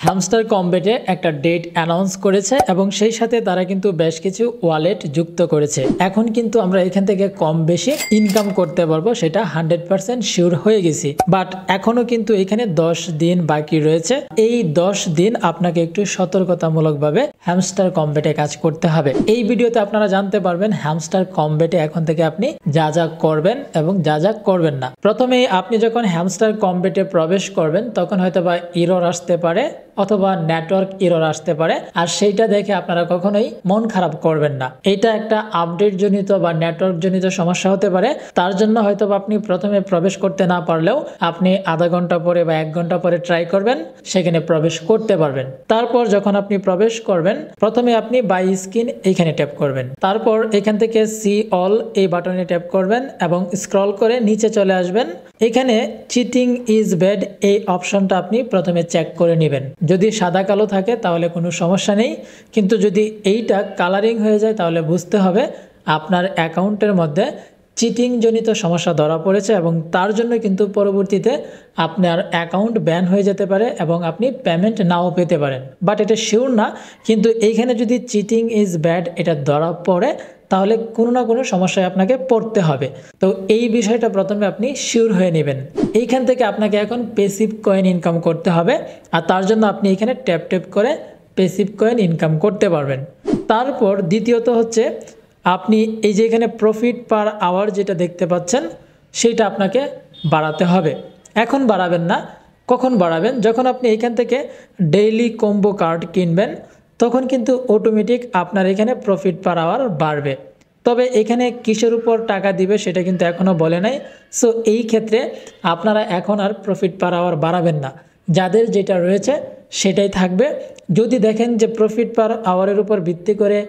Hamster কমবেটে একটা date announce করেছে এবং সেই সাথে তারা কিন্তু বেশ কিছু ওয়ালেট যুক্ত করেছে। এখন কিন্তু আমরা এখান থেকে কম বেশি ইনকাম করতে পারবো, সেটা 100% শিওর হয়ে গেছি। বাট এখনো কিন্তু এখানে 10 দিন বাকি রয়েছে। এই 10 দিন আপনাকে একটু সতর্কতামূলকভাবে হ্যামস্টার কমবেটে কাজ করতে হবে। এই ভিডিওতে আপনারা জানতে পারবেন হ্যামস্টার কমবেটে এখন থেকে আপনি যা যা করবেন এবং যা যা করবেন না। প্রথমেই আপনি যখন হ্যামস্টার কমবেটে প্রবেশ করবেন তখন হয়তোবা এরর আসতে পারে অথবা নেটওয়ার্ক এরর আসতে পারে, আর সেইটা দেখে আপনারা কখনোই মন খারাপ করবেন না। এটা একটা আপডেট জনিত বা নেটওয়ার্ক জনিত সমস্যা হতে পারে। তার জন্য হয়তো আপনি প্রথমে প্রবেশ করতে না পারলেও আপনি আধা ঘন্টা পরে বা 1 ঘন্টা পরে ট্রাই করবেন, সেখানে প্রবেশ করতে পারবেন। তারপর যখন আপনি প্রবেশ করবেন প্রথমে আপনি বাই স্ক্রিন এইখানে ট্যাপ করবেন, তারপর এখান থেকে সি অল এই বাটনে ট্যাপ করবেন এবং স্ক্রল করে নিচে চলে আসবেন। এখানে চিটিং ইজ ব্যাড এই অপশনটা আপনি প্রথমে চেক করে নেবেন। যদি সাদা কালো থাকে তাহলে কোনো সমস্যা নেই, কিন্তু যদি এইটা কালারিং হয়ে যায় তাহলে বুঝতে হবে আপনার অ্যাকাউন্টের মধ্যে চিটিং জনিত সমস্যা ধরা পড়েছে এবং তার জন্য কিন্তু পরবর্তীতে আপনার অ্যাকাউন্ট ব্যান হয়ে যেতে পারে এবং আপনি পেমেন্ট নাও পেতে পারেন। বাট এটা শিওর না, কিন্তু এইখানে যদি চিটিং ইজ ব্যাড এটা ধরা পড়ে তাহলে কোনো না কোনো সমস্যায় আপনাকে পড়তে হবে। তো এই বিষয়টা প্রথমে আপনি শিওর হয়ে নেবেন। এইখান থেকে আপনাকে এখন পেসিভ কয়েন ইনকাম করতে হবে, আর তার জন্য আপনি এখানে ট্যাপ ট্যাপ করে পেসিভ কয়েন ইনকাম করতে পারবেন। তারপর দ্বিতীয়ত হচ্ছে আপনি এই যে এখানে প্রফিট পার আওয়ার যেটা দেখতে পাচ্ছেন সেইটা আপনাকে বাড়াতে হবে। এখন বাড়াবেন না, কখন বাড়াবেন? যখন আপনি এখান থেকে ডেইলি কম্বো কার্ড কিনবেন তখন কিন্তু অটোমেটিক আপনার এখানে প্রফিট পার আওয়ার বাড়বে। তবে এখানে কিসের উপর টাকা দিবে সেটা কিন্তু এখনও বলে নাই। সো এই ক্ষেত্রে আপনারা এখন আর প্রফিট পার আওয়ার বাড়াবেন না, যাদের যেটা রয়েছে সেটাই থাকবে। যদি দেখেন যে প্রফিট পার আওয়ারের উপর ভিত্তি করে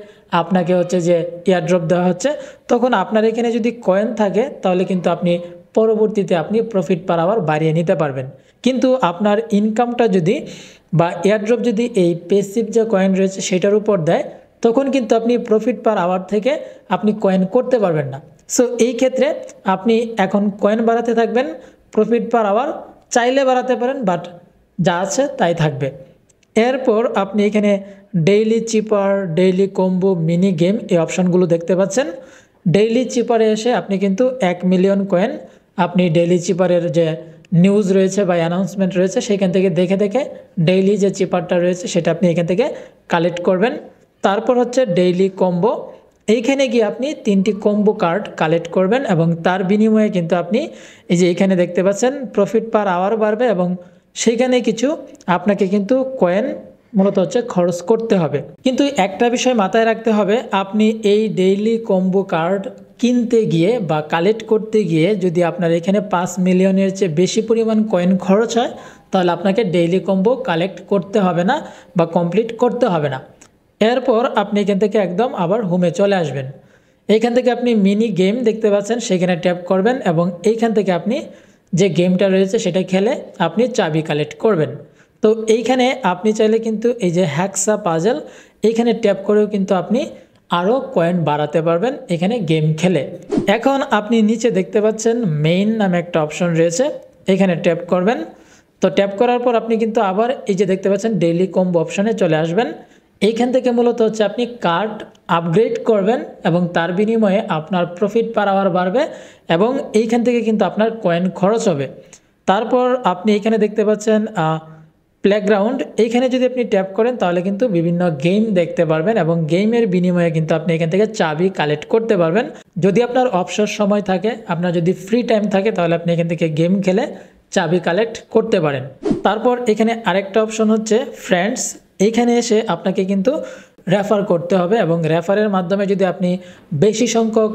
আপনাকে হচ্ছে যে এয়ারড্রপ দেওয়া হচ্ছে, তখন আপনার এখানে যদি কয়েন থাকে তাহলে কিন্তু আপনি পরবর্তীতে আপনি প্রফিট পার আওয়ার বাড়িয়ে নিতে পারবেন। কিন্তু আপনার ইনকামটা যদি বা এয়ারড্রপ যদি এই পেসিভ যে কয়েন রয়েছে সেটার উপর দেয় তখন কিন্তু আপনি প্রফিট পার আওয়ার থেকে আপনি কয়েন করতে পারবেন না। সো এই ক্ষেত্রে আপনি এখন কয়েন বাড়াতে থাকবেন, প্রফিট পার আওয়ার চাইলে বাড়াতে পারেন, বাট যা আছে তাই থাকবে। এরপর আপনি এখানে ডেইলি চিপার, ডেইলি কম্বো, মিনি গেম এই অপশানগুলো দেখতে পাচ্ছেন। ডেইলি চিপারে এসে আপনি কিন্তু 1 মিলিয়ন কয়েন আপনি ডেইলি চিপারের যে নিউজ রয়েছে বা অ্যানাউন্সমেন্ট রয়েছে সেখান থেকে দেখে দেখে ডেইলি যে চিপারটা রয়েছে সেটা আপনি এখান থেকে কালেক্ট করবেন। তারপর হচ্ছে ডেইলি কম্বো, এইখানে গিয়ে আপনি 3টি কম্বো কার্ড কালেক্ট করবেন এবং তার বিনিময়ে কিন্তু আপনি এই যে এখানে দেখতে পাচ্ছেন প্রফিট পার আওয়ার বাড়বে এবং সেইখানে কিছু আপনাকে কিন্তু কয়েন মূলত হচ্ছে খরচ করতে হবে। কিন্তু একটা বিষয় মাথায় রাখতে হবে, আপনি এই ডেইলি কম্বো কার্ড কিনতে গিয়ে বা কালেক্ট করতে গিয়ে যদি আপনার এখানে 5 মিলিয়নের চেয়ে বেশি পরিমাণ কয়েন খরচ হয় তাহলে আপনাকে ডেইলি কম্বো কালেক্ট করতে হবে না বা কমপ্লিট করতে হবে না। এরপর আপনি এখান থেকে একদম আবার হোমে চলে আসবেন। এইখান থেকে আপনি মিনি গেম দেখতে পাচ্ছেন, সেখানে ট্যাপ করবেন এবং এইখান থেকে আপনি যে গেমটা রয়েছে সেটা খেলে আপনি চাবি কালেক্ট করবেন। তো এইখানে আপনি চাইলে কিন্তু এই যে হ্যাক্সা পাজল এইখানে ট্যাপ করেও কিন্তু আপনি আরও কয়েন বাড়াতে পারবেন এখানে গেম খেলে। এখন আপনি নিচে দেখতে পাচ্ছেন মেইন নামে একটা অপশন রয়েছে, এখানে ট্যাপ করবেন। তো ট্যাপ করার পর আপনি কিন্তু আবার এই যে দেখতে পাচ্ছেন ডেইলি কম্বো অপশানে চলে আসবেন। এইখান থেকে মূলত হচ্ছে আপনি কার্ড আপগ্রেড করবেন এবং তার বিনিময়ে আপনার প্রফিট পার আওয়ার বাড়বে এবং এইখান থেকে কিন্তু আপনার কয়েন খরচ হবে। তারপর আপনি এখানে দেখতে পাচ্ছেন প্লেগ্রাউন্ড, এইখানে যদি আপনি ট্যাপ করেন তাহলে কিন্তু বিভিন্ন গেম দেখতে পারবেন এবং গেমের বিনিময়ে কিন্তু আপনি এখান থেকে চাবি কালেক্ট করতে পারবেন। যদি আপনার অবসর সময় থাকে, আপনার যদি ফ্রি টাইম থাকে তাহলে আপনি এখান থেকে গেম খেলে চাবি কালেক্ট করতে পারেন। তারপর এখানে আরেকটা অপশন হচ্ছে ফ্রেন্ডস, এইখানে এসে আপনাকে কিন্তু রেফার করতে হবে এবং রেফারের মাধ্যমে যদি আপনি বেশি সংখ্যক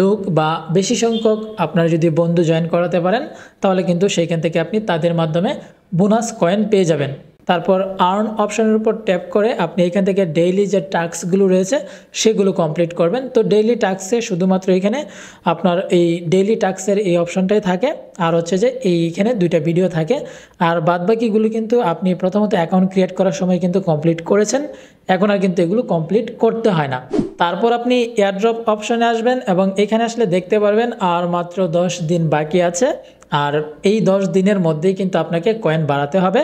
লোক বা বেশি সংখ্যক আপনার যদি বন্ধু জয়েন করাতে পারেন তাহলে কিন্তু সেইখান থেকে আপনি তাদের মাধ্যমে বোনাস কয়েন পেয়ে যাবেন। তারপর আর্ন অপশানের উপর ট্যাপ করে আপনি এখান থেকে ডেইলি যে টাস্কগুলো রয়েছে সেগুলো কমপ্লিট করবেন। তো ডেইলি টাস্কে শুধুমাত্র এখানে আপনার এই ডেইলি টাস্কের এই অপশানটাই থাকে, আর হচ্ছে যে এইখানে 2টা ভিডিও থাকে, আর বাদবাকিগুলো কিন্তু আপনি প্রথমত অ্যাকাউন্ট ক্রিয়েট করার সময় কিন্তু কমপ্লিট করেছেন, এখন আর কিন্তু এগুলো কমপ্লিট করতে হয় না। তারপর আপনি এয়ারড্রপ অপশানে আসবেন এবং এখানে আসলে দেখতে পারবেন আর মাত্র 10 দিন বাকি আছে, আর এই 10 দিনের মধ্যেই কিন্তু আপনাকে কয়েন বাড়াতে হবে।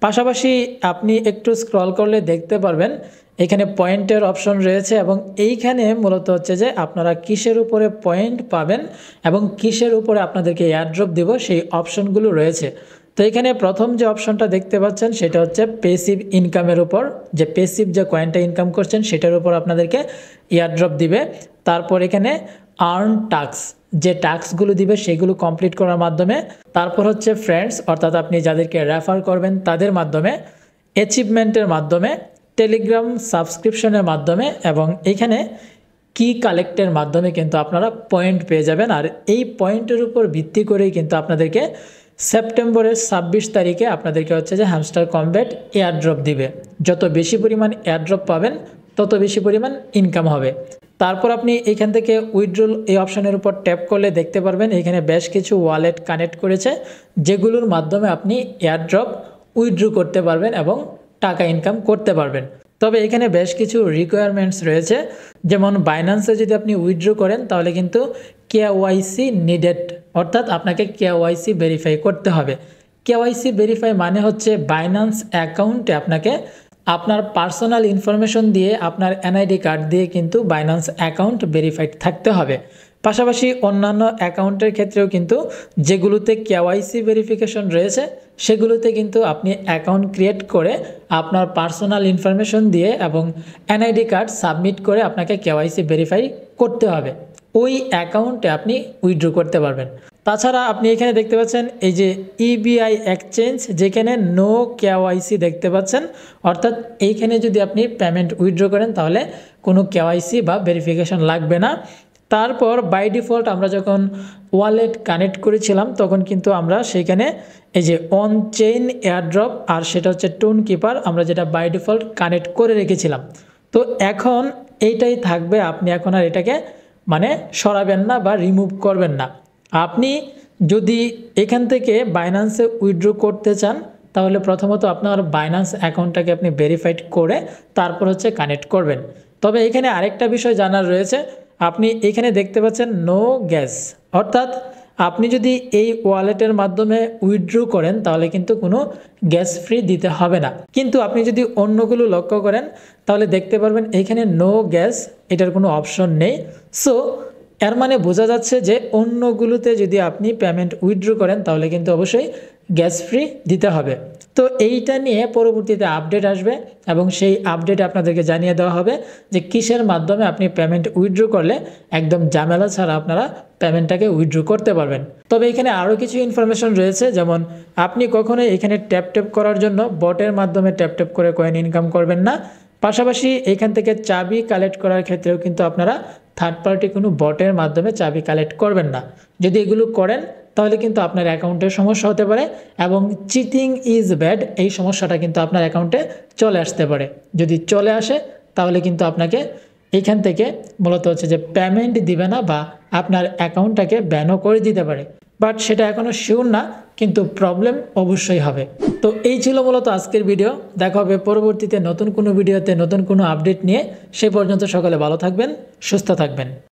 পাশাপাশি আপনি একটু স্ক্রল করলে দেখতে পারবেন এখানে পয়েন্টের অপশন রয়েছে এবং এইখানে মূলত হচ্ছে যে আপনারা কিসের উপরে পয়েন্ট পাবেন এবং কিসের উপরে আপনাদেরকে এয়ারড্রপ দিব সেই অপশনগুলো রয়েছে। তো এখানে প্রথম যে অপশনটা দেখতে পাচ্ছেন সেটা হচ্ছে পেসিভ ইনকামের উপর, যে পেসিভ যে কয়েনটা ইনকাম করছেন সেটার উপর আপনাদেরকে এয়ারড্রপ দিবে। তারপর এখানে আর্ন টাস্ক, যে টাস্কগুলো দিবে সেগুলো কমপ্লিট করার মাধ্যমে। তারপর হচ্ছে ফ্রেন্ডস, অর্থাৎ আপনি যাদেরকে রেফার করবেন তাদের মাধ্যমে, অ্যাচিভমেন্টের মাধ্যমে, টেলিগ্রাম সাবস্ক্রিপশনের মাধ্যমে এবং এখানে কি কালেক্টের মাধ্যমে কিন্তু আপনারা পয়েন্ট পেয়ে যাবেন। আর এই পয়েন্টের উপর ভিত্তি করেই কিন্তু আপনাদেরকে সেপ্টেম্বরের 26 তারিখে আপনাদেরকে হচ্ছে যে হ্যামস্টার কমব্যাট এয়ারড্রপ দিবে। যত বেশি পরিমাণ এয়ারড্রপ পাবেন তত বেশি পরিমাণ ইনকাম হবে। তারপর আপনি এখান থেকে উইথড্রল এই অপশানের উপর ট্যাপ করলে দেখতে পারবেন এখানে বেশ কিছু ওয়ালেট কানেক্ট করেছে, যেগুলোর মাধ্যমে আপনি এয়ারড্রপ উইথড্র করতে পারবেন এবং টাকা ইনকাম করতে পারবেন। তবে এখানে বেশ কিছু রিকোয়ারমেন্টস রয়েছে, যেমন বাইন্যান্সে যদি আপনি উইথড্র করেন তাহলে কিন্তু কেওয়াইসি নিডেড, অর্থাৎ আপনাকে কেওয়াইসি ভেরিফাই করতে হবে। কেওয়াইসি ভেরিফাই মানে হচ্ছে বাইন্যান্স অ্যাকাউন্টে আপনাকে আপনার পার্সোনাল ইনফরমেশন দিয়ে, আপনার এনআইডি কার্ড দিয়ে কিন্তু বাইন্যান্স অ্যাকাউন্ট ভেরিফাইড থাকতে হবে। পাশাপাশি অন্যান্য অ্যাকাউন্টের ক্ষেত্রেও কিন্তু যেগুলোতে কেওয়াইসি ভেরিফিকেশন রয়েছে সেগুলোতে কিন্তু আপনি অ্যাকাউন্ট ক্রিয়েট করে আপনার পার্সোনাল ইনফরমেশন দিয়ে এবং এনআইডি কার্ড সাবমিট করে আপনাকে কেওয়াইসি ভেরিফাই করতে হবে, ওই অ্যাকাউন্টে আপনি উইথড্র করতে পারবেন। তাছাড়া আপনি এখানে দেখতে পাচ্ছেন এই যে ইবিআই এক্সচেঞ্জ, যেখানে নো কেওয়াইসি দেখতে পাচ্ছেন, অর্থাৎ এইখানে যদি আপনি পেমেন্ট উইথড্র করেন তাহলে কোনো কেওয়াইসি বা ভেরিফিকেশন লাগবে না। তারপর বাই ডিফল্ট আমরা যখন ওয়ালেট কানেক্ট করেছিলাম তখন কিন্তু আমরা সেইখানে এই যে অন চেইন এয়ারড্রপ আর সেটা হচ্ছে টোন কিপার, আমরা যেটা বাই ডিফল্ট কানেক্ট করে রেখেছিলাম। তো এখন এইটাই থাকবে, আপনি এখন আর এটাকে মানে সরাবেন না বা রিমুভ করবেন না। আপনি যদি এখান থেকে বাইন্যান্সে উইথড্র করতে চান তাহলে প্রথমত আপনার বাইন্যান্স অ্যাকাউন্টটাকে আপনি ভেরিফাইড করে তারপর হচ্ছে কানেক্ট করবেন। তবে এখানে আরেকটা বিষয় জানার রয়েছে, আপনি এখানে দেখতে পাচ্ছেন নো গ্যাস, অর্থাৎ আপনি যদি এই ওয়ালেটের মাধ্যমে উইথড্র করেন তাহলে কিন্তু কোনো গ্যাস ফ্রি দিতে হবে না। কিন্তু আপনি যদি অন্যগুলো লক্ষ্য করেন তাহলে দেখতে পারবেন এখানে নো গ্যাস, এটার কোনো অপশন নেই। সো এর মানে বোঝা যাচ্ছে যে অন্যগুলোতে যদি আপনি পেমেন্ট উইথড্র করেন তাহলে কিন্তু অবশ্যই গ্যাস ফ্রি দিতে হবে। তো এইটা নিয়ে পরবর্তীতে আপডেট আসবে এবং সেই আপডেটে আপনাদেরকে জানিয়ে দেওয়া হবে যে কিসের মাধ্যমে আপনি পেমেন্ট উইথড্র করলে একদম ঝামেলা ছাড়া আপনারা পেমেন্টটাকে উইথড্র করতে পারবেন। তবে এখানে আরও কিছু ইনফরমেশন রয়েছে, যেমন আপনি কখনোই এখানে ট্যাপ ট্যাপ করার জন্য বটের মাধ্যমে ট্যাপ ট্যাপ করে কয়েন ইনকাম করবেন না। পাশাপাশি এখান থেকে চাবি কালেক্ট করার ক্ষেত্রেও কিন্তু আপনারা থার্ড পার্টি কোনো বটের মাধ্যমে চাবি কালেক্ট করবেন না। যদি এগুলো করেন তাহলে কিন্তু আপনার অ্যাকাউন্টের সমস্যা হতে পারে এবং চিটিং ইজ ব্যাড, এই সমস্যাটা কিন্তু আপনার অ্যাকাউন্টে চলে আসতে পারে। যদি চলে আসে তাহলে কিন্তু আপনাকে এইখান থেকে মূলত হচ্ছে যে পেমেন্ট দিবে না বা আপনার অ্যাকাউন্টটাকে ব্যানও করে দিতে পারে, বাট সেটা এখনও শিওর না, কিন্তু প্রবলেম অবশ্যই হবে। তো এই ছিল মূলত আজকের ভিডিও। দেখা হবে পরবর্তীতে নতুন কোনো ভিডিওতে নতুন কোনো আপডেট নিয়ে। সে পর্যন্ত সকলে ভালো থাকবেন, সুস্থ থাকবেন।